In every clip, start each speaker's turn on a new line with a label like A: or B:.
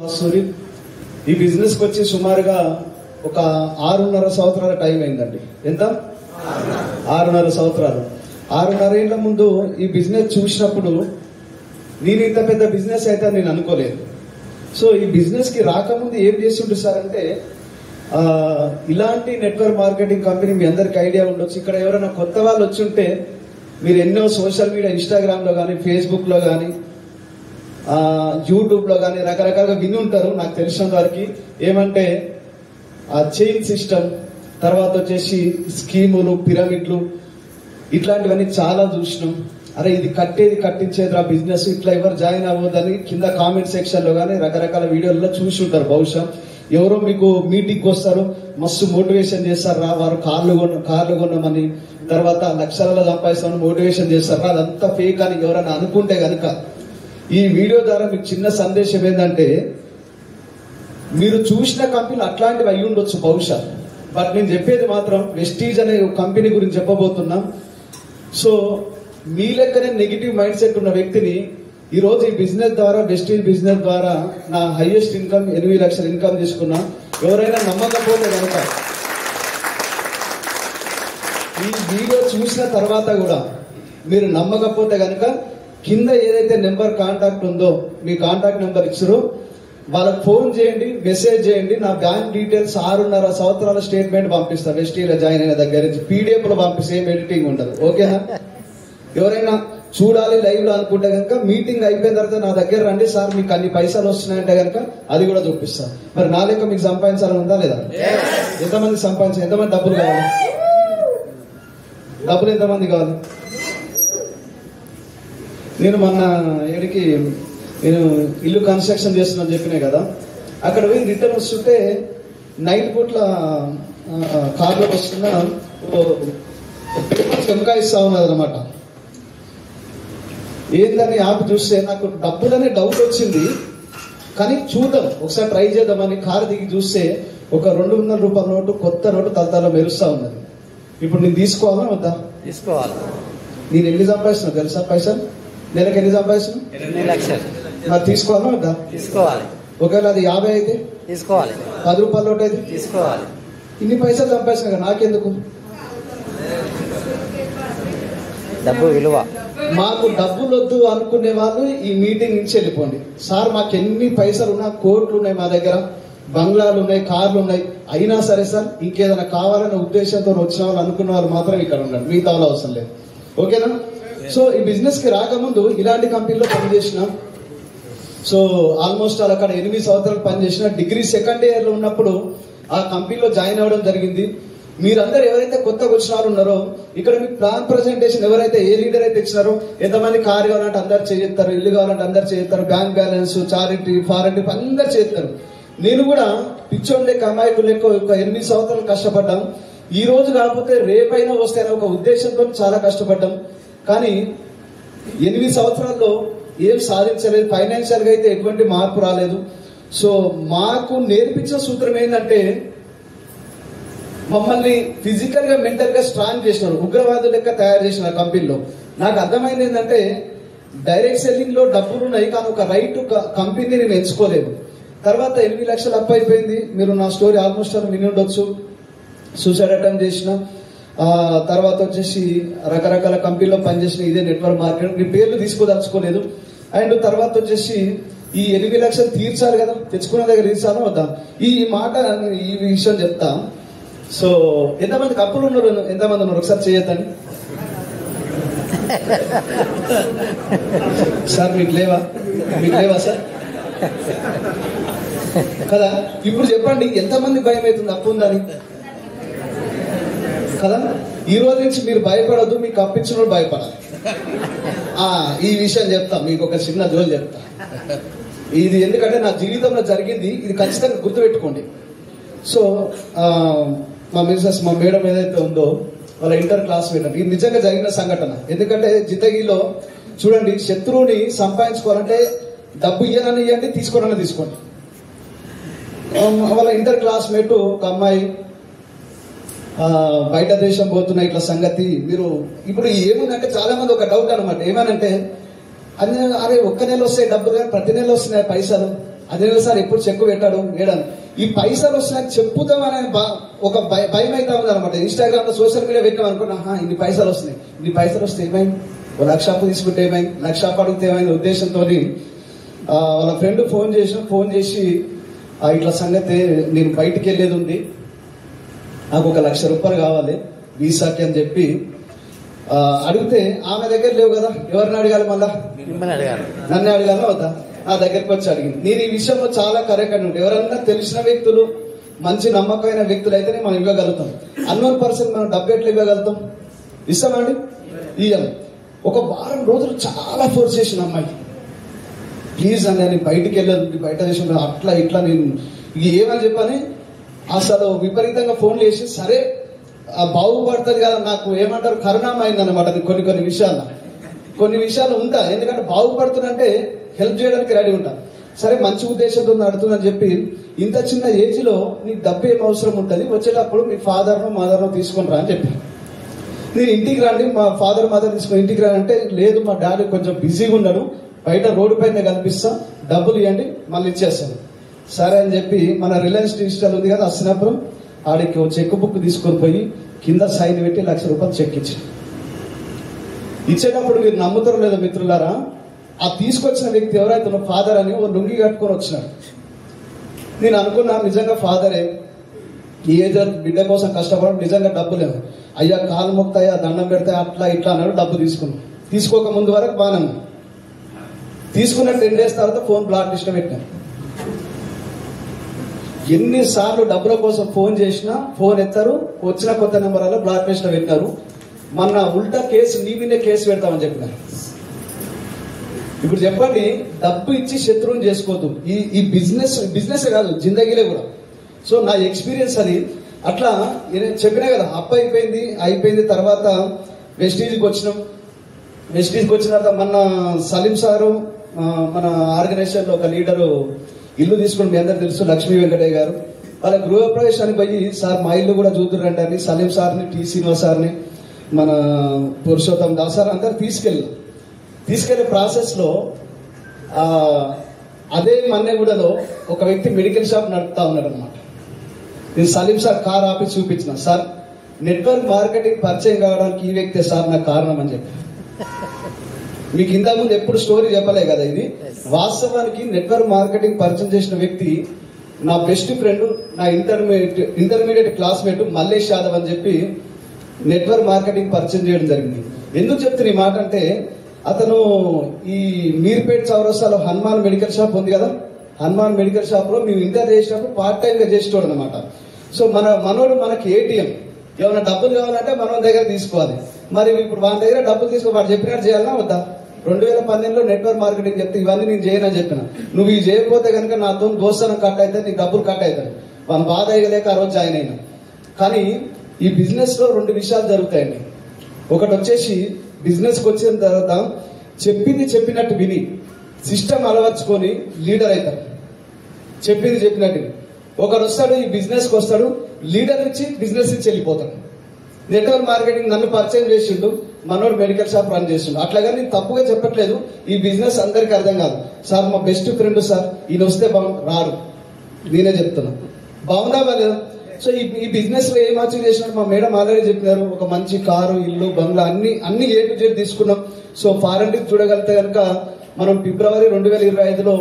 A: సూరి ఈ బిజినెస్ కి వచ్చి సుమారుగా ఒక 6.5 సంవత్సరాల టైం అయిందండి. ఎంత? 6.5 సంవత్సరాలు. 6.5 ఏళ్ల ముందు ఈ బిజినెస్ చూసినప్పుడు నేను ఇంత పెద్ద బిజినెస్ అయితే నేను అనుకోలేదు. సో ఈ బిజినెస్ కి రాకముందు ఏం చేస్తుంటే సార్ అంటే ఇలాంటి నెట్వర్క్ మార్కెటింగ్ కంపెనీ మీ అందరికి ఐడియా ఉండొచ్చు. ఇక్కడ ఎవరైనా కొత్త వాళ్ళు వచ్చి ఉంటే మీరు ఎన్నో సోషల్ మీడియా ఇన్స్టాగ్రామ్ లో కానీ ఫేస్బుక్ లో కానీ యూట్యూబ్ లో కానీ రకరకాలుగా విని ఉంటారు. నాకు తెలిసిన వారికి ఏమంటే చైన్ సిస్టమ్, తర్వాత వచ్చేసి స్కీములు, పిరమిడ్లు, ఇట్లాంటివన్నీ చాలా చూసినాం. అరే ఇది కట్టించేదిరా బిజినెస్, ఇట్లా ఎవరు జాయిన్ అవ్వదని కింద కామెంట్ సెక్షన్ లో కానీ రకరకాల వీడియోల్లో చూసి ఉంటారు. బహుశా ఎవరో మీకు మీటింగ్కి వస్తారు, మస్తు మోటివేషన్ చేస్తారా, వారు కార్లు కొనమని, తర్వాత లక్షలలో సంపాదిస్తామని మోటివేషన్ చేస్తారా, అదంతా ఫేక్ అని ఎవరైనా అనుకుంటే కనుక ఈ వీడియో ద్వారా మీకు చిన్న సందేశం ఏంటంటే మీరు చూసిన కంపెనీలు అట్లాంటివి అయి ఉండొచ్చు బహుశా. బట్ నేను చెప్పేది మాత్రం వెస్టీజ్ అనే కంపెనీ గురించి చెప్పబోతున్నాం. సో మీ లెక్కనే నెగిటివ్ మైండ్ సెట్ ఉన్న వ్యక్తిని ఈ రోజు ఈ బిజినెస్ ద్వారా, వెస్టీజ్ బిజినెస్ ద్వారా నా హైయెస్ట్ ఇన్కమ్ 8 లక్షల ఇన్కమ్ తీసుకున్నా. ఎవరైనా నమ్మకపోతే కనుక ఈ వీడియో చూసిన తర్వాత కూడా మీరు నమ్మకపోతే కనుక కింద ఏదైతే నెంబర్ కాంటాక్ట్ ఉందో మీ కాంటాక్ట్ నెంబర్ ఇచ్చారో వాళ్ళకి ఫోన్ చేయండి, మెసేజ్ చేయండి. నా బ్యాంక్ డీటెయిల్స్ 6.5 సంవత్సరాల స్టేట్మెంట్ పంపిస్తా. వెస్టీలో జాయిన్ అయిన దగ్గర నుంచి PDF లో పంపిస్తే ఏం ఎడిటింగ్ ఉండదు. ఓకేనా? ఎవరైనా చూడాలి లైవ్ లో అనుకుంటే కనుక మీటింగ్ అయిపోయిన తర్వాత నా దగ్గర రండి సార్, మీకు అన్ని పైసలు వస్తున్నాయంటే కనుక అది కూడా చూపిస్తా. మరి నా లెక్క మీకు సంపాదించాలని ఉందా లేదా? ఎంతమంది సంపాదించాలి? ఎంతమంది డబ్బులు కావాలి? డబ్బులు ఎంతమంది కావాలి? నేను మొన్న ఏడికి నేను ఇల్లు కన్స్ట్రక్షన్ చేస్తున్నాను చెప్పినా కదా, అక్కడ పోయి రిటర్న్ వస్తుంటే నైట్ పూట్ల కార్లో వస్తున్నా చమకాయిస్తా ఉన్నది అనమాట. ఏందని యాప్ చూస్తే నాకు డబ్బులనే డౌట్ వచ్చింది, కానీ చూద్దాం ఒకసారి ట్రై చేద్దామని కారు దిగి చూస్తే ఒక 200 రూపాయల నోటు, కొత్త నోటు తలతల మెరుస్తా ఉన్నది. ఇప్పుడు నేను తీసుకోవాలా వద్దా? తీసుకోవాలి. నేను ఎన్ని సంపాదిస్తున్నా తెలుసా పైసలు? నెలకు ఎన్ని సంపాదిస్తున్నా?
B: 8 లక్షలు.
A: మరి తీసుకోవాలా వద్దా?
B: తీసుకోవాలి.
A: ఒకవేళ అది 50 అయితే
B: తీసుకోవాలి.
A: 10 రూపాయల నోటు అయితే
B: తీసుకోవాలి.
A: ఇన్ని పైసలు సంపాదిస్తున్నా కదా, నాకెందుకు?
B: డబ్బు విలువ.
A: మాకు డబ్బులు వద్దు అనుకునే వాళ్ళు ఈ మీటింగ్ నుంచి వెళ్ళిపోండి. సార్ మాకు ఎన్ని పైసలు ఉన్నా, కోట్లు ఉన్నాయి మా దగ్గర, బంగ్లాలు ఉన్నాయి, కార్లు ఉన్నాయి, అయినా సరే సార్ ఇంకేదైనా కావాలనే ఉద్దేశంతో వచ్చిన వాళ్ళు అనుకున్న వాళ్ళు మాత్రం ఇక్కడ ఉండండి, మిగతా వాళ్ళు అవసరం లేదు. ఓకేనా? సో ఈ బిజినెస్ కి రాకముందు ఇలాంటి కంపెనీలో పనిచేసిన, సో ఆల్మోస్ట్ అక్కడ 8 సంవత్సరాలు పనిచేసిన. డిగ్రీ సెకండ్ ఇయర్ లో ఉన్నప్పుడు ఆ కంపెనీలో జాయిన్ అవ్వడం జరిగింది. మీరందరూ ఎవరైతే కొత్తగా వచ్చిన వాళ్ళు ఉన్నారో ఇక్కడ మీకు ప్లాన్ ప్రజెంటేషన్ ఎవరైతే ఏ లీడర్ అయితే ఇచ్చినారో, ఎంతమంది కారు కావాలంటే అందరు చేస్తారు, ఇల్లు కావాలంటే అందరు చేస్తారు, bank balance, charity, foreign trip అందరు చేస్తారు. నేను కూడా పిచ్చోన్ లెక్క, అమాయకులు లెక్క ఒక 8 సంవత్సరాలు కష్టపడ్డాం. ఈ రోజు కాకపోతే రేపైనా వస్తేనే ఒక ఉద్దేశంతో చాలా కష్టపడ్డాం. కానీ 8 సంవత్సరాల్లో ఏం సాధించలేదు. ఫైనాన్షియల్ గా అయితే ఎటువంటి మార్పు రాలేదు. సో మాకు నేర్పించిన సూత్రం ఏంటంటే మమ్మల్ని ఫిజికల్ గా, మెంటల్ గా స్ట్రాంగ్ చేసినారు, ఉగ్రవాదుల లెక్క తయారు చేసిన కంపెనీలో. నాకు అర్థమైంది ఏంటంటే డైరెక్ట్ సెల్లింగ్ లో డబ్బులు ఉన్నాయి, కానీ ఒక రైట్ కంపెనీ నేను ఎంచుకోలేదు. తర్వాత 8 లక్షలు అప్పు అయిపోయింది. మీరు నా స్టోరీ ఆల్మోస్ట్ విని ఉండొచ్చు. సూసైడ్ అటెంప్ట్ చేసిన, తర్వాత వచ్చేసి రకరకాల కంపెనీలో పనిచేసిన, ఇదే నెట్వర్క్ మార్కెట్, మీ పేర్లు తీసుకోదలుచుకోలేదు. అండ్ తర్వాత వచ్చేసి ఈ 8 లక్షలు తీర్చాలి కదా, తెచ్చుకున్న దగ్గర తీర్చాలా వద్దా, ఈ మాట ఈ విషయం చెప్తా. సో ఎంతమంది కప్పులు ఉన్నారు, ఎంతమంది ఉన్నారు ఒకసారి చేయొద్దని. సార్ మీకు లేవా? మీకు లేవా సార్? కదా, ఇప్పుడు చెప్పండి ఎంతమంది భయం అవుతుంది అప్పు ఉందని కదా? ఈ రోజు నుంచి మీరు భయపడద్దు, మీకు అప్పించిన వాళ్ళు భయపడాలి. ఈ విషయం చెప్తా మీకు, ఒక చిన్న జోలు చెప్తా. ఇది ఎందుకంటే నా జీవితంలో జరిగింది, ఇది ఖచ్చితంగా గుర్తుపెట్టుకోండి. సో మా మిస్సెస్, మా మేడం ఏదైతే ఉందో వాళ్ళ ఇంటర్ క్లాస్ మేడం, ఇది నిజంగా జరిగిన సంఘటన. ఎందుకంటే జిందగీలో చూడండి, శత్రువుని సంపాదించుకోవాలంటే డబ్బు ఇయ్యనని ఇవ్వండి, తీసుకోనని తీసుకోండి. వాళ్ళ ఇంటర్ క్లాస్మేట్ ఒక అమ్మాయి బయట దేశం పోతున్న ఇట్లా సంగతి. మీరు ఇప్పుడు ఏముందంటే చాలా మంది ఒక డౌట్ అనమాట, ఏమనంటే అరే ఒక్క నెల వస్తాయి డబ్బులు కానీ ప్రతి నెల వస్తున్నాయి పైసలు అదే సార్ ఎప్పుడు చెక్కు పెట్టాడు వేయడం ఈ పైసలు వస్తున్నాయని చెప్పుతామనే ఒక భయం అయితే ఉంది అనమాట. ఇన్స్టాగ్రామ్ లో సోషల్ మీడియా పెట్టాం అనుకున్నా ఇన్ని పైసలు వస్తున్నాయి, ఇన్ని పైసలు వస్తే ఏమైంది, ఒక 1,00,000 అప్పు తీసుకుంటే ఏమైంది, 1,00,000 అప్పు అడిగితే ఏమైంది ఉద్దేశంతో వాళ్ళ ఫ్రెండ్ ఫోన్ చేసి ఇట్లా సంగతి నేను బయటికి వెళ్ళేది ఉంది, నాకు ఒక 1,00,000 రూపాయలు కావాలి వీసాకి అని చెప్పి అడిగితే ఆమె దగ్గర లేవు కదా, ఎవరిని అడగాలి, మళ్ళా నన్ను అడగాలి వద్దా, నా దగ్గరికి వచ్చి అడిగింది. నేను ఈ విషయంలో చాలా కరెక్ట్ అని ఉంటాయి. ఎవరన్నా తెలిసిన వ్యక్తులు మంచి నమ్మకమైన వ్యక్తులు అయితేనే మనం ఇవ్వగలుగుతాం. అన్నోన్ పర్సన్ మనం డబ్బు ఎట్లా ఇవ్వగలుగుతాం, ఇస్తామండి ఇయ్యం. ఒక వారం రోజులు చాలా ఫోర్స్ చేసిన అమ్మాయి, ప్లీజ్ అండి నేను బయటికి వెళ్ళదు, బయట దేశంలో అట్లా ఇట్లా నేను ఏమని చెప్పని అసలు విపరీతంగా ఫోన్లు చేసి సరే బాగుపడుతుంది కదా, నాకు ఏమంటారు కరుణామైంది అనమాట. కొన్ని విషయాలు ఉంటా, ఎందుకంటే బాగుపడుతుందంటే హెల్ప్ చేయడానికి రెడీ ఉంటా. సరే మంచి ఉద్దేశంతో నడుతుందని చెప్పి ఇంత చిన్న ఏజ్ లో నీకు డబ్బు ఏం అవసరం ఉంటుంది, వచ్చేటప్పుడు మీ ఫాదర్ను మదర్ను తీసుకొని రా అని చెప్పి నేను ఇంటికి రండి మా ఫాదర్ మదర్ తీసుకొని ఇంటికి రానంటే లేదు మా డాడీ కొంచెం బిజీగా ఉన్నాడు, బయట రోడ్డు పైన కనిపిస్తా, డబ్బులు ఇవ్వండి మళ్ళీ ఇచ్చేస్తాను. సరే అని చెప్పి మన రిలయన్స్ డిజిటల్ ఉంది కదా అస్సినాపురం, ఆడికి చెక్ బుక్ తీసుకొని పోయి కింద సైన్ పెట్టి 1,00,000 రూపాయలు చెక్ ఇచ్చేటప్పుడు మీరు నమ్ముతారో లేదో మిత్రులారా, ఆ తీసుకొచ్చిన వ్యక్తి ఎవరైతే ఫాదర్ అని ఓ లుంగి కట్టుకొని వచ్చినాడు. నేను అనుకున్నా నిజంగా ఫాదరే, ఈ ఏజ్ బిడ్డ కోసం కష్టపడడం నిజంగా డబ్బు లేదు, అయ్యా కాలు మొక్తాయా దండం పెడతాయా అట్లా ఇట్లా అన్నాడు. డబ్బు తీసుకున్నాను, తీసుకోక ముందు వరకు బాగా తీసుకున్న 10 days తర్వాత ఫోన్ బ్లాక్ లిస్ట్ పెట్టాను. ఎన్నిసార్లు డబ్బుల కోసం ఫోన్ చేసినా ఫోన్ ఎత్తారు, వచ్చిన కొత్త నెంబర్ వల్ల బ్లాక్ లిస్ట్ పెట్టారు. మొన్న ఉల్టా కేసు నీ మీదే కేసు పెడతామని చెప్పినారు. ఇప్పుడు చెప్పండి, డబ్బు ఇచ్చి శత్రువుని చేసుకోవద్దు. ఈ బిజినెస్ కాదు జిందగీలే కూడా. సో నా ఎక్స్పీరియన్స్ అది. అట్లా చెప్పినా కదా అప్పు అయిపోయింది. తర్వాత వెస్టీజ్కి వచ్చినాం. వెస్టీజ్కి వచ్చిన తర్వాత మొన్న సలీం సారు మన ఆర్గనైజేషన్ లో ఒక లీడరు ఇల్లు తీసుకుని మీ అందరు తెలుసు, లక్ష్మీ వెంకటయ్య గారు, వాళ్ళ గృహప్రవేశానికి పోయి సార్ మా ఇల్లు కూడా చూద్దురంటే అని సలీం సార్ని, టి శ్రీనివాస్ సార్ని, మన పురుషోత్తం దాస్ సార్ అందరు తీసుకెళ్లే ప్రాసెస్ లో అదే మన్నెగూడలో ఒక వ్యక్తి మెడికల్ షాప్ నడుపుతా ఉన్నాడు అనమాట. నేను సలీం సార్ కార్ ఆపి చూపించిన, సార్ నెట్వర్క్ మార్కెటింగ్ పరిచయం కావడానికి ఈ వ్యక్తే సార్ నాకు కారణం అని చెప్పి. మీకు ఇంతకుముందు ఎప్పుడు స్టోరీ చెప్పలే కదా ఇది. వాస్తవానికి నెట్వర్క్ మార్కెటింగ్ పరిచయం చేసిన వ్యక్తి నా బెస్ట్ ఫ్రెండ్, నా ఇంటర్మీడియట్ క్లాస్మేట్ మల్లేష్ యాదవ్ అని చెప్పి నెట్వర్క్ మార్కెటింగ్ పరిచయం చేయడం జరిగింది. ఎందుకు చెప్తున్న ఈ మాట అంటే, అతను ఈ మీర్పేట్ చౌరస్తాలో హనుమాన్ మెడికల్ షాప్ ఉంది కదా, హనుమాన్ మెడికల్ షాప్ లో మేము ఇంటర్ చేసినప్పుడు పార్ట్ టైం గా చేసేవాడు అనమాట. సో మనోడు మనకి ఏటీఎం, ఏమైనా డబ్బులు కావాలంటే మనం దగ్గర తీసుకోవాలి. మరి ఇప్పుడు వాళ్ళ దగ్గర డబ్బులు తీసుకో వాడు చెప్పినట్టు చేయాలన్నా వద్దా? 2018లో నెట్వర్క్ మార్కెటింగ్ చెప్తే ఇవన్నీ నేను చేయనని చెప్పిన. నువ్వు ఇవి చేయకపోతే కనుక నాతో దోస్తానం కట్ అయితే నీకు డబ్బులు కట్ అవుతాయి. వాళ్ళ బాధ అయ్యలేక ఆ రోజు జాయిన్ అయినా. కానీ ఈ బిజినెస్ లో 2 విషయాలు జరుగుతాయండి. ఒకటి వచ్చేసి బిజినెస్కి వచ్చిన తర్వాత చెప్పింది చెప్పినట్టు విని సిస్టమ్ అలవర్చుకొని లీడర్ అవుతారు. చెప్పింది చెప్పినట్టు ఒకడు వస్తాడు, ఈ బిజినెస్కి వస్తాడు, లీడర్ ఇచ్చి బిజినెస్ ఇచ్చి వెళ్ళిపోతాడు. నెట్వర్క్ మార్కెటింగ్ నన్ను పరిచయం చేసిండు, మనోడు మెడికల్ షాప్ రన్ చేసిండు. అట్లాగా నేను తప్పుగా చెప్పట్లేదు, ఈ బిజినెస్ అందరికీ అర్థం కాదు. సార్ మా బెస్ట్ ఫ్రెండ్ సార్, ఈయన వస్తే రారు, నేనే చెప్తున్నా బాగుందా లేదా. సో ఈ బిజినెస్ లో ఏం అచీవ్ చేసినట్టు మా మేడం ఆల్రెడీ చెప్పినారు. ఒక మంచి కారు, ఇల్లు, బంగ్లా అన్ని ఏ టు జెడ్ తీసుకున్నాం. సో ఫారెన్ ట్రిప్ చూడగలిగితే కనుక మనం ఫిబ్రవరి 2025లో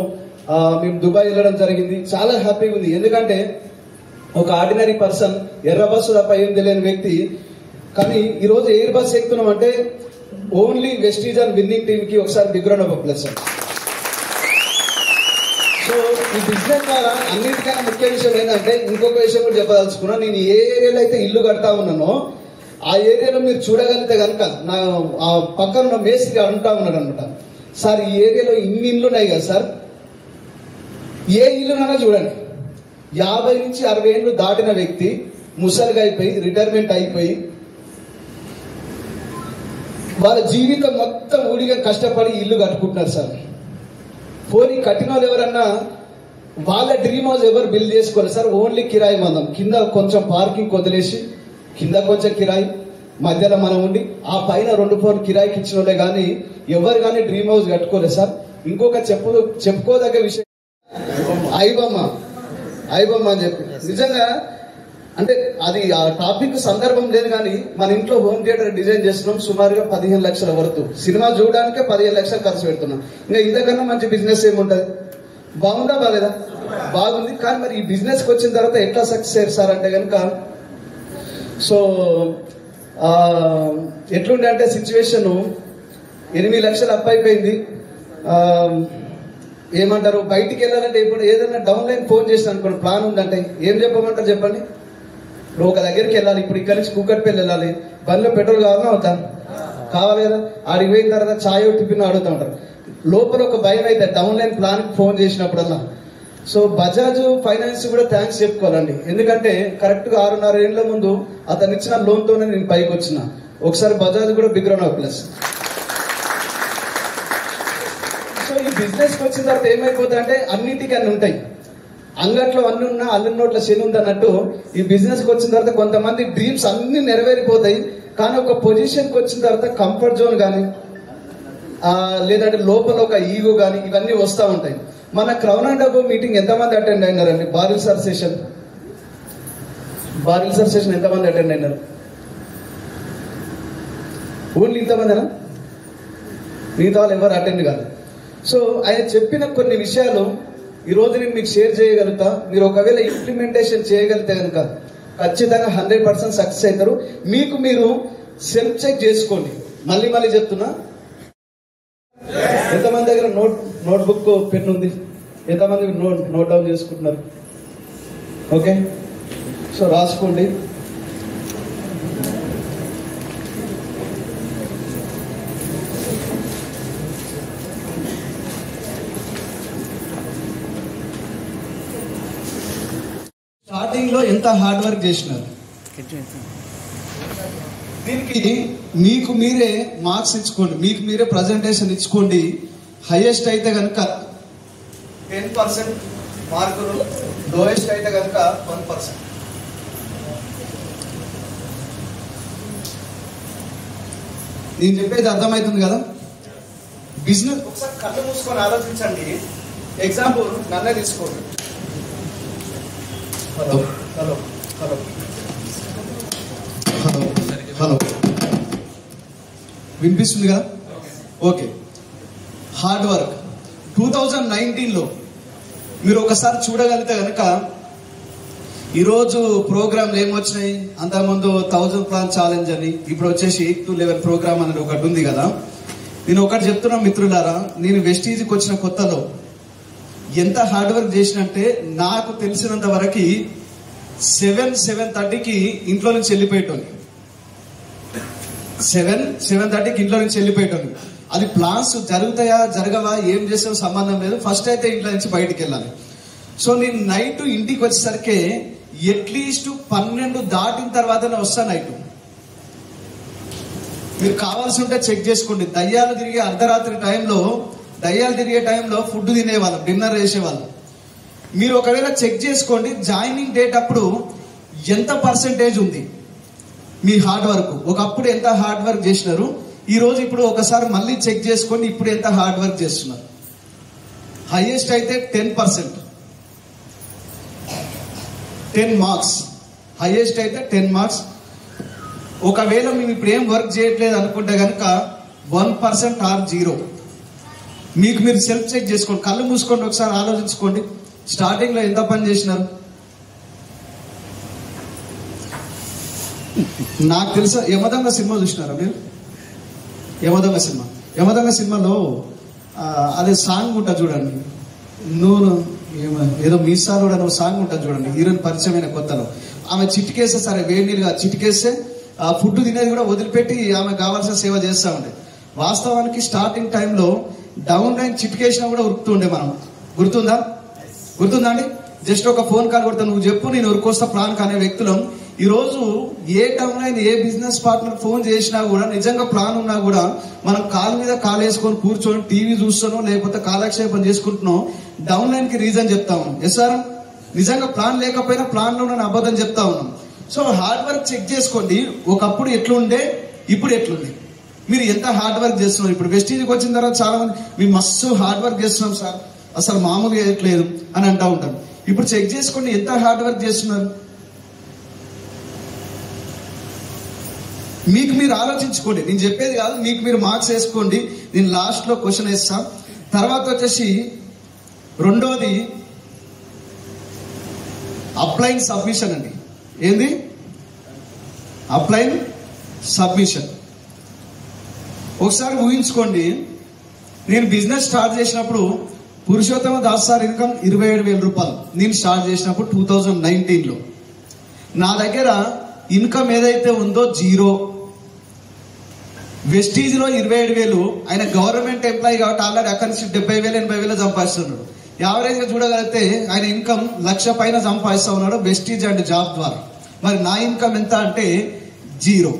A: మేము దుబాయ్ వెళ్ళడం జరిగింది. చాలా హ్యాపీగా ఉంది. ఎందుకంటే ఒక ఆర్డినరీ పర్సన్ ఎర్ర బస్సు తప్ప ఏం తెలియని వ్యక్తి, కానీ ఈ రోజు ఎయిర్ బస్ ఎక్కుతున్నాం అంటే ఓన్లీ వెస్టీజ్ అండ్ విన్నింగ్ టీమ్ కి ఒకసారి big round of applause. So ఈ బిజినెస్ ద్వారా అన్నిటికన్నా ముఖ్య విషయం ఏంటంటే, ఇంకొక విషయం కూడా చెప్పదలుచుకున్నా. నేను ఏ ఏరియాలో అయితే ఇల్లు కడతా ఉన్నానో ఆ ఏరియాలో మీరు చూడగలిగితే కనుక నా ఆ పక్కన ఉన్న మేస్త్రి అంటా ఉన్నాడు అనమాట, సార్ ఈ ఏరియాలో ఇన్ని ఇల్లు ఉన్నాయి కదా సార్, ఏ ఇల్లునైనా చూడండి 50 నుంచి 60 ఏళ్ళు దాటిన వ్యక్తి ముసలిగా అయిపోయి రిటైర్మెంట్ అయిపోయి వాళ్ళ జీవితం మొత్తం ఊడిగా కష్టపడి ఇల్లు కట్టుకుంటున్నారు సార్. పోనీ కట్టిన వాళ్ళు ఎవరన్నా వాళ్ళ డ్రీమ్ హౌస్ ఎవరు బిల్డ్ చేసుకోవాలి సార్, ఓన్లీ కిరాయి మందం. కింద కొంచెం పార్కింగ్ వదిలేసి కింద కొంచెం కిరాయి, మధ్యలో మనం ఉండి ఆ పైన 2 ఫ్లోర్లు కిరాయికి ఇచ్చిన వాళ్ళే కానీ ఎవరు కానీ డ్రీమ్ హౌస్ కట్టుకోలేదు సార్. ఇంకొక చెప్పుకోదగ్గ విషయం, ఐబొమ్మ అని చెప్పి నిజంగా అంటే అది ఆ టాపిక్ సందర్భం లేదు కానీ మన ఇంట్లో హోమ్ థియేటర్ డిజైన్ చేస్తున్నాం సుమారుగా 15 లక్షల వరకు సినిమా చూడడానికే 15 లక్షలు ఖర్చు పెడుతున్నాం ఇంకా ఇంతకన్నా మంచి బిజినెస్ ఏముంటది బాగుందా బాలేదా బాగుంది కానీ మరి ఈ బిజినెస్ కి వచ్చిన తర్వాత ఎట్లా సక్సెస్ సార్ అంటే కనుక సో ఎట్లుండే అంటే సిచ్యువేషన్ 8 లక్షలు అప్ అయిపోయింది ఏమంటారు బయటికి వెళ్ళాలంటే ఇప్పుడు ఏదైనా డౌన్ లైన్ ఫోన్ చేసిన అనుకోండి ప్లాన్ ఉందంటే ఏం చెప్పమంటారు చెప్పండి ఇప్పుడు ఒక దగ్గరికి వెళ్ళాలి ఇప్పుడు ఇక్కడ నుంచి కూకట్పల్లి వెళ్ళాలి బండిలో పెట్రోల్ కావాలన్నా అవుతా కావాలి కదా ఆడికి పోయిన తర్వాత ఛాయ్ టిఫిన్ అడుగుతూ ఉంటారు లోపల ఒక భయం అయితే డౌన్ లైన్ ప్లాన్ ఫోన్ చేసినప్పుడల్లా సో బజాజ్ ఫైనాన్స్ కూడా థ్యాంక్స్ చెప్పుకోవాలండి ఎందుకంటే కరెక్ట్ గా 6.5 ఏళ్ల ముందు అతను ఇచ్చిన లోన్ తోనే నేను పైకి వచ్చిన ఒకసారి బజాజ్ కూడా big round of applause so ఈ బిజినెస్ కి వచ్చిన తర్వాత ఏమైపోతుంది అంటే అన్నిటికీ అన్ని ఉంటాయి అంగట్లో అన్ని ఉన్నా అల్లు నోట్ల శని ఉంది అన్నట్టు ఈ బిజినెస్ కి వచ్చిన తర్వాత కొంతమంది డ్రీమ్స్ అన్ని నెరవేరిపోతాయి కానీ ఒక పొజిషన్ కి వచ్చిన తర్వాత కంఫర్ట్ జోన్ కానీ లేదంటే లోపల ఒక ఈగో కానీ ఇవన్నీ వస్తూ ఉంటాయి మన క్రౌన్ అండ్ అబోవ్ మీటింగ్ ఎంతమంది అటెండ్ అయినారండి బారిల్ సార్ సెషన్ ఎంతమంది అటెండ్ అయినారు ఓన్లీ ఇంతమందినా మిగతా వాళ్ళు ఎవరు అటెండ్ కాదు సో ఆయన చెప్పిన కొన్ని విషయాలు ఈ రోజు నేను మీకు షేర్ చేయగలుగుతా మీరు ఒకవేళ ఇంప్లిమెంటేషన్ చేయగలిగితే కనుక ఖచ్చితంగా 100% సక్సెస్ అవుతారు మీకు మీరు సెల్ఫ్ చెక్ చేసుకోండి మళ్ళీ చెప్తున్నా ఎంతమంది దగ్గర నోట్బుక్ పెన్ ఉంది ఎంతమంది నోట్ డౌన్ చేసుకుంటున్నారు ఓకే సో రాసుకోండి స్టార్టింగ్ లో ఎంత హార్డ్ వర్క్ చేసినారు దీనికి మీకు మీరే మార్క్స్ ఇచ్చుకోండి మీకు మీరే ప్రజెంటేషన్ ఇచ్చుకోండి హైయెస్ట్ అయితే కనుక 10% మార్కులు లోయెస్ట్ అయితే కనుక 1%. నేను చెప్పేది అర్థమవుతుంది కదా బిజినెస్ ఒకసారి కళ్ళు మూసుకొని ఆలోచించండి ఎగ్జాంపుల్ నన్నే తీసుకోండి hello hello hello hello hello వినిపిస్తుంది కదా ఓకే హార్డ్ వర్క్ 2019లో మీరు ఒకసారి చూడగలిగితే కనుక ఈరోజు ప్రోగ్రాంలు ఏమొచ్చినాయి అంతకుముందు 1000 ప్లాన్ ఛాలెంజ్ అని ఇప్పుడు వచ్చేసి 8 to 11 ప్రోగ్రామ్ అనేది ఒకటి ఉంది కదా నేను ఒకటి చెప్తున్నా మిత్రులారా నేను వెస్టీజ్కి వచ్చిన కొత్తలో ఎంత హార్డ్ వర్క్ చేసినంటే నాకు తెలిసినంత వరకు 7:30కి ఇంట్లో నుంచి వెళ్ళిపోయేటోని 7:30కి ఇంట్లో నుంచి వెళ్ళిపోయేటోని అది ప్లాన్స్ జరుగుతాయా జరగవా ఏం చేసావు సంబంధం లేదు ఫస్ట్ అయితే ఇంట్లో నుంచి బయటికి వెళ్ళాలి సో నేను నైట్ ఇంటికి వచ్చేసరికి అట్లీస్ట్ 12 దాటిన తర్వాతనే వస్తా నైట్ మీరు కావాల్సి ఉంటే చెక్ చేసుకోండి దయ్యాలు తిరిగే అర్ధరాత్రి టైంలో దయ్యాలు తిరిగే టైంలో ఫుడ్ తినేవాళ్ళం డిన్నర్ చేసేవాళ్ళం మీరు ఒకవేళ చెక్ చేసుకోండి జాయినింగ్ డేట్ అప్పుడు ఎంత పర్సెంటేజ్ ఉంది మీ హార్డ్ వర్క్ ఒకప్పుడు ఎంత హార్డ్ వర్క్ చేసినారు ఈ రోజు ఇప్పుడు ఒకసారి మళ్ళీ చెక్ చేసుకోండి ఇప్పుడు ఎంత హార్డ్ వర్క్ చేస్తున్నారు హైయెస్ట్ అయితే 10% 10 మార్క్స్ హైయెస్ట్ అయితే 10 మార్క్స్ ఒకవేళ మేము ఇప్పుడు ఏం వర్క్ చేయట్లేదు అనుకుంటే కనుక 1% ఆర్ 0 మీకు మీరు సెల్ఫ్ చెక్ చేసుకోండి కళ్ళు మూసుకోండి ఒకసారి ఆలోచించుకోండి స్టార్టింగ్ లో ఎంత పని చేసినారు నాకు తెలుసా యమదొంగ సినిమా చూసినారా మీరు యమదొంగ సినిమాలో అదే సాంగ్ ఉంటుంది చూడండి నువ్వు ఏదో మీసాలు కూడా సాంగ్ ఉంటుంది చూడండి హీరోయిన్ పరిచయమైన కొత్తలో ఆమె చిటికేస్తే సరే వేడి నీళ్ళుగా చిటికేస్తే ఆ ఫుడ్ తినేది కూడా వదిలిపెట్టి ఆమె కావాల్సిన సేవ చేస్తా ఉండే వాస్తవానికి స్టార్టింగ్ టైంలో డౌన్ లైన్ చిటికేసినా కూడా ఉరుకుతుండే మనం గుర్తుందా అండి జస్ట్ ఒక ఫోన్ కాల్ కొడతా నువ్వు చెప్పు నేను ఉరుకొస్తా ప్లాన్ అనే వ్యక్తులం ఈ రోజు ఏ టౌన్ లైన్ ఏ బిజినెస్ పార్ట్నర్ ఫోన్ చేసినా కూడా నిజంగా ప్లాన్ ఉన్నా కూడా మనం కాల్ మీద కాల్ వేసుకొని కూర్చొని టీవీ చూస్తానో లేకపోతే కాలక్షేపం చేసుకుంటున్నాం డౌన్ లైన్ కి రీజన్ చెప్తా ఉన్నాం ఎస్ సార్ నిజంగా ప్లాన్ లేకపోయినా ప్లాన్ లో నేను అబద్ధం చెప్తా ఉన్నాం సో హార్డ్ వర్క్ చెక్ చేసుకోండి ఒకప్పుడు ఎట్లుండే ఇప్పుడు ఎట్లుంది మీరు ఎంత హార్డ్ వర్క్ చేస్తున్నారు ఇప్పుడు వెస్టీజ్కి వచ్చిన తర్వాత చాలా మంది మేము మస్తు హార్డ్ వర్క్ చేస్తున్నాం సార్ అసలు మామూలుగా చేయట్లేదు అని అంటూ ఉంటారు. ఇప్పుడు చెక్ చేసుకోండి ఎంత హార్డ్ వర్క్ చేస్తున్నారు. మీకు మీరు ఆలోచించుకోండి, నేను చెప్పేది కాదు, మీకు మీరు మార్క్స్ వేసుకోండి. నేను లాస్ట్ లో క్వశ్చన్ వేస్తా. తర్వాత వచ్చేసి రెండోది అప్లైన్ సబ్మిషన్ అండి. ఏంది అప్లైన్ సబ్మిషన్? ఒకసారి ఊహించుకోండి, నేను బిజినెస్ స్టార్ట్ చేసినప్పుడు పురుషోత్తమ దాస్ సార్ ఇన్కమ్ 27,000 రూపాయలు. నేను స్టార్ట్ చేసినప్పుడు 2019లో నా దగ్గర ఇన్కమ్ ఏదైతే ఉందో 0. వెస్టీజ్ లో 27,000. ఆయన గవర్నమెంట్ ఎంప్లాయీ కాబట్టి ఆల్రెడీ అక్కడి నుంచి 70,000 80,000 సంపాదిస్తున్నాడు. యావరేజ్ గా చూడగలిగితే ఆయన ఇన్కమ్ 1,00,000 పైన సంపాదిస్తా ఉన్నాడు వెస్టీజ్ అండ్ జాబ్ ద్వారా. మరి నా ఇన్కమ్ ఎంత అంటే 0.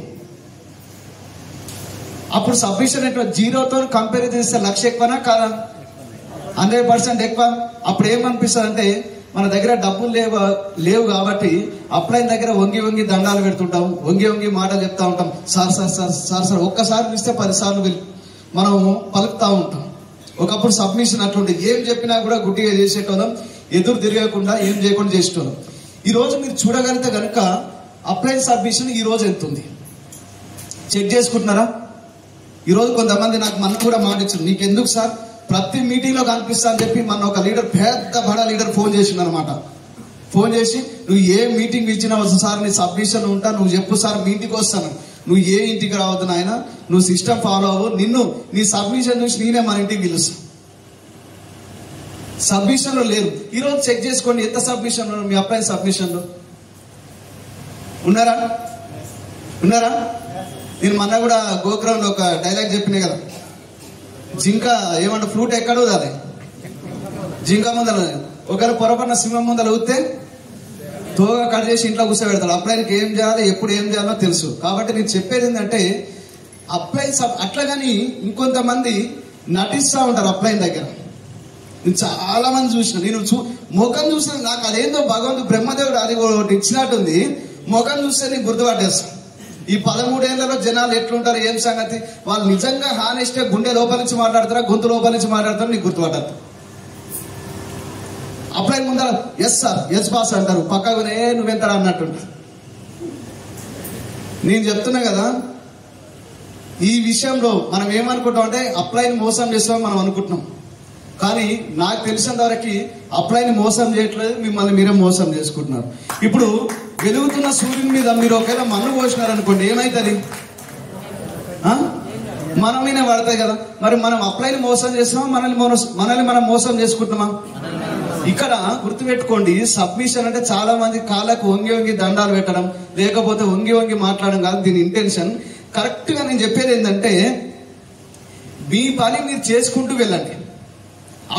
A: అప్పుడు సబ్మిషన్ ఎట్లా 0తో కంపేర్ చేస్తే 1,00,000 ఎక్కువనా కాదా? 100% ఎక్కువ. అప్పుడు ఏమనిపిస్తుంది అంటే మన దగ్గర డబ్బులు లేవు కాబట్టి అప్లైన్ దగ్గర వంగి దండాలు పెడుతుంటాం, వంగి మాటలు చెప్తా ఉంటాం. సార్ ఒక్కసారి పిలిస్తే 10 సార్లు మనం పలుకుతా ఉంటాం. ఒకప్పుడు సబ్మిషన్ అట్లుండే, ఏం చెప్పినా కూడా గుడ్డిగా చేసేటోళ్ళం, ఎదురు తిరగకుండా ఏం చేయకుండా చేసేటోళ్ళం. ఈ రోజు మీరు చూడగలిగితే కనుక అప్లైన్ సబ్మిషన్ ఈ రోజు ఎంత ఉంది చెక్ చేసుకుంటున్నారా? ఈ రోజు కొంతమంది నాకు మన కూడా మాట ఇచ్చింది, నీకెందుకు సార్ ప్రతి మీటింగ్ లో కనిపిస్తా అని చెప్పి మన ఒక లీడర్, పెద్ద బడా లీడర్ ఫోన్ చేసిండు అనమాట. ఫోన్ చేసి నువ్వు ఏ మీటింగ్ ఇచ్చినా సార్ నీ సబ్మిషన్ ఉంటా, నువ్వు చెప్పు సార్ మీ ఇంటికి వస్తాను, నువ్వు ఏ ఇంటికి రావద్దు నాయన, నువ్వు సిస్టమ్ ఫాలో అవ్వు, నిన్ను నీ సబ్మిషన్ చూసి నేనే మన ఇంటికి పిలుస్తా. సబ్మిషన్ లో లేరు. ఈ రోజు చెక్ చేసుకోండి ఎంత సబ్మిషన్ మీ అప్లైన్ సబ్మిషన్ లో ఉన్నారా? నేను మొన్న కూడా గోగ్రౌండ్ ఒక డైలాగ్ చెప్పినా కదా, జింక ఏమంటే ఫ్రూట్ ఎక్కడో అది జింక ముందర ఒకవేళ పొరపడిన సింహం ముందర ఊస్తే తోగా కట్ చేసి ఇంట్లో కూర్చోబెడతాడు. అప్లైన్కి ఏం చేయాలి, ఎప్పుడు ఏం చేయాలో తెలుసు. కాబట్టి నేను చెప్పేది ఏంటంటే అప్లైన్ అట్లాగని ఇంకొంతమంది నటిస్తూ ఉంటారు అప్లైన్ దగ్గర. నేను చాలా మంది చూసిన, నేను ముఖం చూసిన నాకు అదేందో భగవంతుడు బ్రహ్మదేవుడు అది ఒకటి ఇచ్చినట్టుంది. ముఖం చూస్తే నేను గుర్తుపట్టేస్తాను. ఈ 13 ఏళ్లలో జనాలు ఎట్లుంటారు, ఏం సంగతి, వాళ్ళు నిజంగా హానెస్ట్ గా గుండె లోపల నుంచి మాట్లాడతారా, గొంతు లోపల నుంచి మాట్లాడతారా నీకు గుర్తుపట్టదు. అప్లైన్ ముందర ఎస్ సార్, ఎస్ బాస్ అంటారు, పక్కకునే నువ్వెంతరా అన్నట్టుంటారు. నేను చెప్తున్నా కదా, ఈ విషయంలో మనం ఏమనుకుంటాం అంటే అప్లైన్ మోసం చేస్తామని మనం అనుకుంటున్నాం. కానీ నాకు తెలిసినంత వరకు అప్లైని మోసం చేయట్లేదు, మిమ్మల్ని మీరే మోసం చేసుకుంటున్నారు. ఇప్పుడు వెలుగుతున్న సూర్యుని మీద మీరు ఒకవేళ మన్ను పోసినారనుకోండి, ఏమైతుంది? మన మీద పడతాయి కదా. మరి మనం అప్లైని మోసం చేస్తున్నామా, మనల్ని మనం మోసం చేసుకుంటున్నామా? ఇక్కడ గుర్తుపెట్టుకోండి, సబ్మిషన్ అంటే చాలా మంది కాళ్ళకు వంగి దండాలు పెట్టడం, లేకపోతే వంగి మాట్లాడడం కాదు దీని ఇంటెన్షన్. కరెక్ట్ గా నేను చెప్పేది ఏంటంటే మీ పని మీరు చేసుకుంటూ వెళ్ళండి.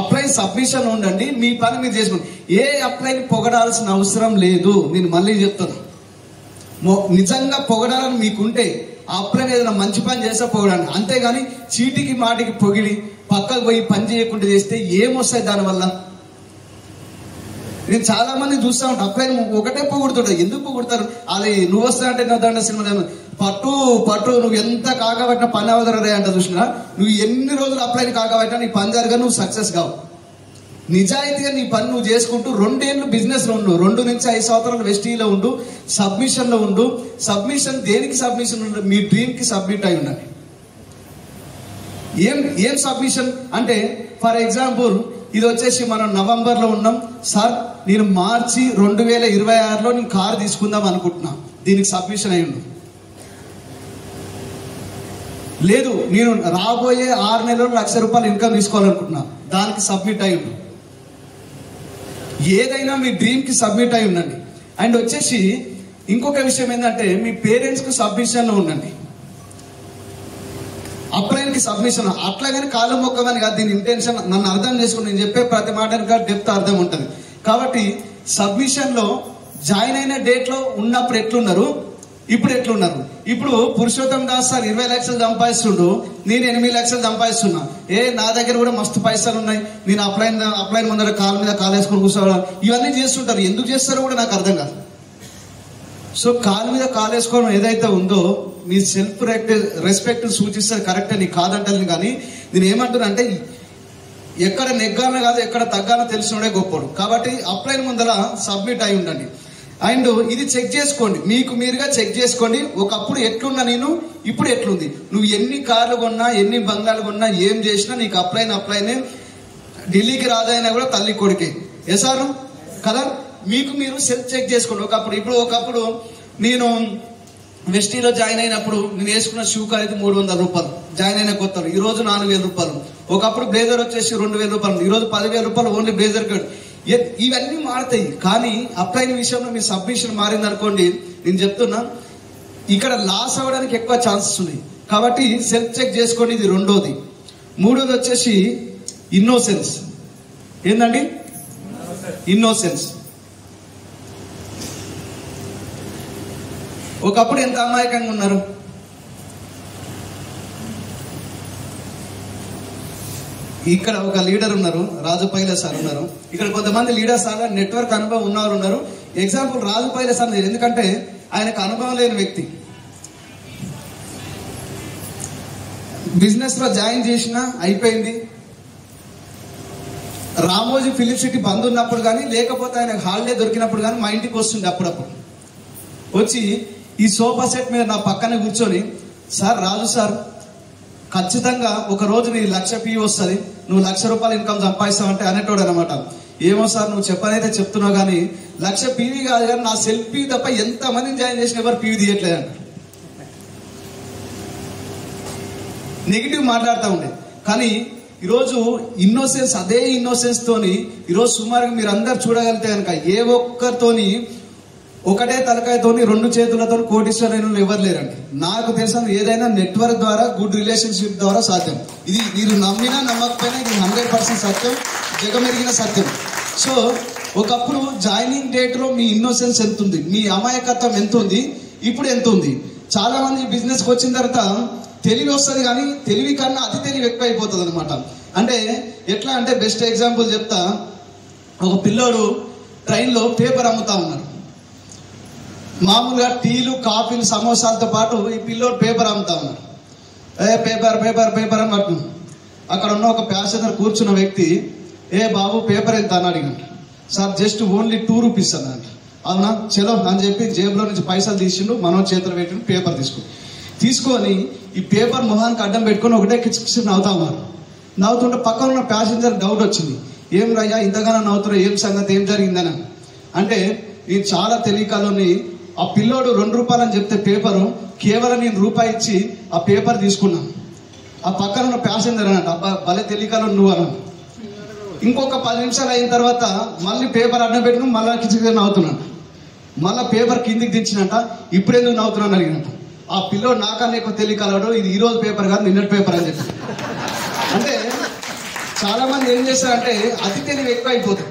A: అప్లైన్ సబ్మిషన్ ఉండండి, మీ పని మీరు చేసుకోండి. ఏ అప్లైన్ పొగడాల్సిన అవసరం లేదు. నేను మళ్ళీ చెప్తాను, నిజంగా పొగడాలని మీకుంటే అప్లైన్ ఏదైనా మంచి పని చేస్తే పొగడండి. అంతేగాని చీటికి మాటికి పొగిడి పక్కకు పోయి పని చేయకుండా చేస్తే ఏమొస్తాయి దానివల్ల? నేను చాలా మంది చూస్తా ఉంటాను, అప్లైన్ ఒకటే పొగుడుతుంటా. ఎందుకు పొగుడతారు? అది నువ్వు వస్తా అంటే దండ సినిమా పట్టు నువ్వు ఎంత కాకబట్టిన పని అవదరే అంట. చూసినా నువ్వు ఎన్ని రోజులు అప్లైన్ కాకబట్టినా నీ పని జరగా నువ్వు సక్సెస్ కావు. నిజాయితీగా నీ పని నువ్వు చేసుకుంటూ 2 ఏళ్ళు బిజినెస్ లో ఉండు, 2 నుంచి 5 సంవత్సరాలు వెస్టీలో ఉండు, సబ్మిషన్ లో ఉండు. సబ్మిషన్ దేనికి సబ్మిషన్ ఉండు? మీ డ్రీమ్ కి సబ్మిట్ అయి ఉండాలి. ఏం సబ్మిషన్ అంటే, ఫర్ ఎగ్జాంపుల్ ఇది వచ్చేసి మనం నవంబర్ లో ఉన్నాం సార్, నేను మార్చి 2026లో నేను కారు తీసుకుందాం అనుకుంటున్నా, దీనికి సబ్మిషన్ అయి ఉండు. లేదు నేను రాబోయే 6 నెలల్లో 1,00,000 రూపాయలు ఇన్కమ్ తీసుకోవాలనుకుంటున్నా, దానికి సబ్మిట్ అయి ఉండు. ఏదైనా మీ డ్రీమ్ కి సబ్మిట్ అయి ఉండండి. అండ్ వచ్చేసి ఇంకొక విషయం ఏంటంటే మీ పేరెంట్స్ కు సబ్మిషన్ లో ఉండండి. అప్లైన్ కి సబ్మిషన్ అట్లాగని కాలం మొక్కమని కాదు, దీని ఇంటెన్షన్ నన్ను అర్థం చేసుకుని నేను చెప్పే ప్రతి మాటకి డెప్త్ అర్థం ఉంటుంది. కాబట్టి సబ్మిషన్ లో జాయిన్ అయిన డేట్ లో ఉన్నప్పుడు ఎట్లున్నారు, ఇప్పుడు ఎట్లున్నారు? ఇప్పుడు పురుషోత్తమ్ దాస్ సార్ 20 లక్షలు సంపాదిస్తుండు, నేను 8 లక్షలు సంపాదిస్తున్నా. నా దగ్గర కూడా మస్తు పైసలు ఉన్నాయి, నేను అప్లైన్ ముందర కాలు మీద కాలేసుకొని కూర్చోవడం ఇవన్నీ చేస్తుంటారు. ఎందుకు చేస్తారో కూడా నాకు అర్థం కాదు. సో కాలు మీద కాలేసుకోవడం ఏదైతే ఉందో మీ సెల్ఫ్ రెస్పెక్ట్ సూచిస్తుంది, కరెక్ట్ అని కాదంటాను. కానీ నేను ఏమంటున్నా అంటే ఎక్కడ నెగ్గాలన కాదు ఎక్కడ తగ్గాలో తెలిసినోడే గొప్పడు. కాబట్టి అప్లైన్ ముందర సబ్మిట్ అయి ఉండండి. అండ్ ఇది చెక్ చేసుకోండి, మీకు మీరుగా చెక్ చేసుకోండి. ఒకప్పుడు ఎట్లున్నా నేను, ఇప్పుడు ఎట్లుంది. నువ్వు ఎన్ని కార్లు కొన్నా, ఎన్ని బంగ్లాలు కొన్నా, ఏం చేసినా నీకు అప్లైనే. ఢిల్లీకి రాజైనా కూడా తల్లి కొడుకే. సార్ కదా, మీకు మీరు సెల్ఫ్ చెక్ చేసుకోండి. ఒకప్పుడు నేను వెస్టీలో జాయిన్ అయినప్పుడు నేను వేసుకున్న షూ ఖరీదు 300 రూపాయలు, జాయిన్ అయిన కొత్తలు. ఈ రోజు 4000 రూపాయలు. ఒకప్పుడు బ్లేజర్ వచ్చేసి 2000 రూపాయలు, ఈ రోజు 10,000 రూపాయలు ఓన్లీ బ్లేజర్ కార్డు. ఇవన్నీ మారుతాయి. కానీ అప్లైన్ విషయంలో మీ సబ్మిషన్ మారింది అనుకోండి, నేను చెప్తున్నా ఇక్కడ లాస్ అవ్వడానికి ఎక్కువ ఛాన్సెస్ ఉన్నాయి. కాబట్టి సెల్ఫ్ చెక్ చేసుకోండి. ఇది రెండోది. మూడోది వచ్చేసి ఇన్నోసెన్స్. ఏందండి ఇన్నోసెన్స్? ఒకప్పుడు ఎంత అమాయకంగా ఉన్నారు. ఇక్కడ ఒక లీడర్ ఉన్నారు, రాజుపైల సార్ ఉన్నారు. ఇక్కడ కొంతమంది లీడర్స్ సార్ నెట్వర్క్ అనుభవం ఉన్నవారు ఉన్నారు. ఎగ్జాంపుల్ రాజుపైల సార్, ఎందుకంటే ఆయనకు అనుభవం లేని వ్యక్తి. బిజినెస్ లో జాయిన్ చేసినా అయిపోయింది. రామోజీ ఫిలిం సిటీ బంద్ ఉన్నప్పుడు కానీ, లేకపోతే ఆయనకు హాలిడే దొరికినప్పుడు కానీ మా ఇంటికి వస్తుండే. అప్పుడప్పుడు వచ్చి ఈ సోఫా సెట్ మీద నా పక్కన కూర్చొని, సార్ రాజు సార్ ఖచ్చితంగా ఒక రోజు నీ 1,00,000 ఫీ వస్తుంది, నువ్వు 1,00,000 రూపాయలు ఇన్కమ్ సంపాదిస్తావంటే అనేటోడు అనమాట. ఏమో సార్ నువ్వు చెప్పనైతే చెప్తున్నావు కానీ 1,00,000 పీవీ కాదు కానీ నా సెల్ఫీ తప్ప ఎంత మందిని జాయిన్ చేసిన ఎవరు పీవీ తీయట్లేదంట. నెగిటివ్ మాట్లాడుతూ ఉండే. కానీ ఈరోజు ఇన్నోసెన్స్, అదే ఇన్నోసెన్స్ తోని ఈరోజు సుమారుగా మీరు అందరు చూడగలిగితే కనుక ఏ ఒక్కరితోని ఒకటే తలకాయతోని 2 చేతులతో కోటీశ్వరులు ఎవరు లేరండి. నాకు తెలిసిన ఏదైనా నెట్వర్క్ ద్వారా, గుడ్ రిలేషన్షిప్ ద్వారా సాధ్యం. ఇది మీరు నమ్మినా నమ్మకపోయినా ఇది 100% సత్యం, జగమెరిగిన సత్యం. సో ఒకప్పుడు జాయినింగ్ డేట్ లో మీ ఇన్నోసెన్స్ ఎంత ఉంది, మీ అమాయకత్వం ఎంత ఉంది, ఇప్పుడు ఎంత ఉంది. చాలా మంది బిజినెస్ కి వచ్చిన తర్వాత తెలివి వస్తుంది కానీ తెలివి కన్నా అతి తెలివి ఎక్కువ అయిపోతుంది అనమాట. అంటే ఎట్లా అంటే బెస్ట్ ఎగ్జాంపుల్ చెప్తా. ఒక పిల్లోడు ట్రైన్ లో పేపర్ అమ్ముతా ఉన్నాడు. మామూలుగా టీలు, కాఫీలు, సమోసాలతో పాటు ఈ పిల్లోడు పేపర్ అమ్ముతా ఉన్నాడు. పేపర్ పేపర్ పేపర్ అని పట్టు. అక్కడ ఉన్న ఒక ప్యాసింజర్ కూర్చున్న వ్యక్తి, బాబు పేపర్ ఎంత అని అడిగాడు. సార్ జస్ట్ ఓన్లీ 2 రూపీస్ అన్నాడు. అవునా, చలో అని చెప్పి జేబులో నుంచి పైసలు తీసిండు, మనం చేతులు పెట్టిండు, పేపర్ తీసుకొని ఈ పేపర్ మొహానికి అడ్డం పెట్టుకొని ఒకటే కిచకిచి నవ్వుతా ఉన్నారు. నవ్వుతుంటే పక్కన ఉన్న ప్యాసింజర్ డౌట్ వచ్చింది. ఏం రయ్యా ఇంతగానో నవ్వుతున్నా, ఏం సంగతి, ఏం జరిగిందని. అంటే నేను చాలా తెలియకలోని ఆ పిల్లోడు 2 రూపాయలు అని చెప్తే పేపరు కేవలం నేను రూపాయి ఇచ్చి ఆ పేపర్ తీసుకున్నాను. ఆ పక్కన ఉన్న ప్యాసింజర్ అన్నట్టు, అబ్బా భలే తెలియకలో నువ్వు అన్నాను. ఇంకొక 10 నిమిషాలు అయిన తర్వాత మళ్ళీ పేపర్ అడ్డం పెట్టుకుని మళ్ళీ కిచకిచి నవ్వుతున్నాను. మళ్ళీ పేపర్ కిందికి దించినట్ట. ఇప్పుడెందుకు నవ్వుతున్నాను అడిగినట్ట. ఆ పిల్లోడు నాకన్నా ఎక్కువ తెలియకలడు, ఇది ఈ రోజు పేపర్ కాదు నిన్నటి పేపర్ అని చెప్పి. అంటే చాలా మంది ఏం చేస్తారంటే అతి తెలివి ఎక్కువ అయిపోతుంది.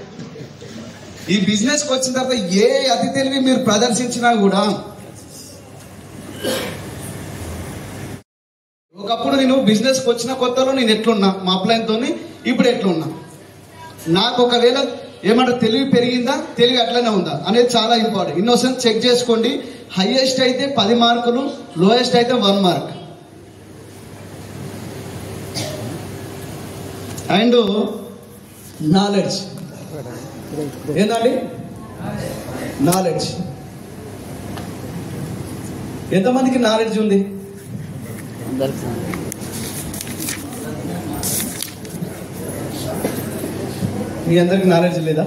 A: ఈ బిజినెస్ కి వచ్చిన తర్వాత ఏ అతి తెలివి మీరు ప్రదర్శించినా కూడా, ఒకప్పుడు నేను బిజినెస్ కి వచ్చిన కొత్తలో నేను ఎట్లున్నా మా అప్లైన్ తోని, ఇప్పుడు ఎట్లున్నా, నాకు ఒకవేళ ఏమంటారు తెలివి పెరిగిందా, తెలివి అట్లనే ఉందా అనేది చాలా ఇంపార్టెంట్. ఇన్నోసెన్స్ చెక్ చేసుకోండి. హైయెస్ట్ అయితే 10 మార్కులు, లోయెస్ట్ అయితే 1 మార్క్. అండ్ నాలెడ్జ్ ఏందండి? నాలెడ్జ్. ఎంతమందికి నాలెడ్జ్ ఉంది? మీ అందరికి నాలెడ్జ్ లేదా?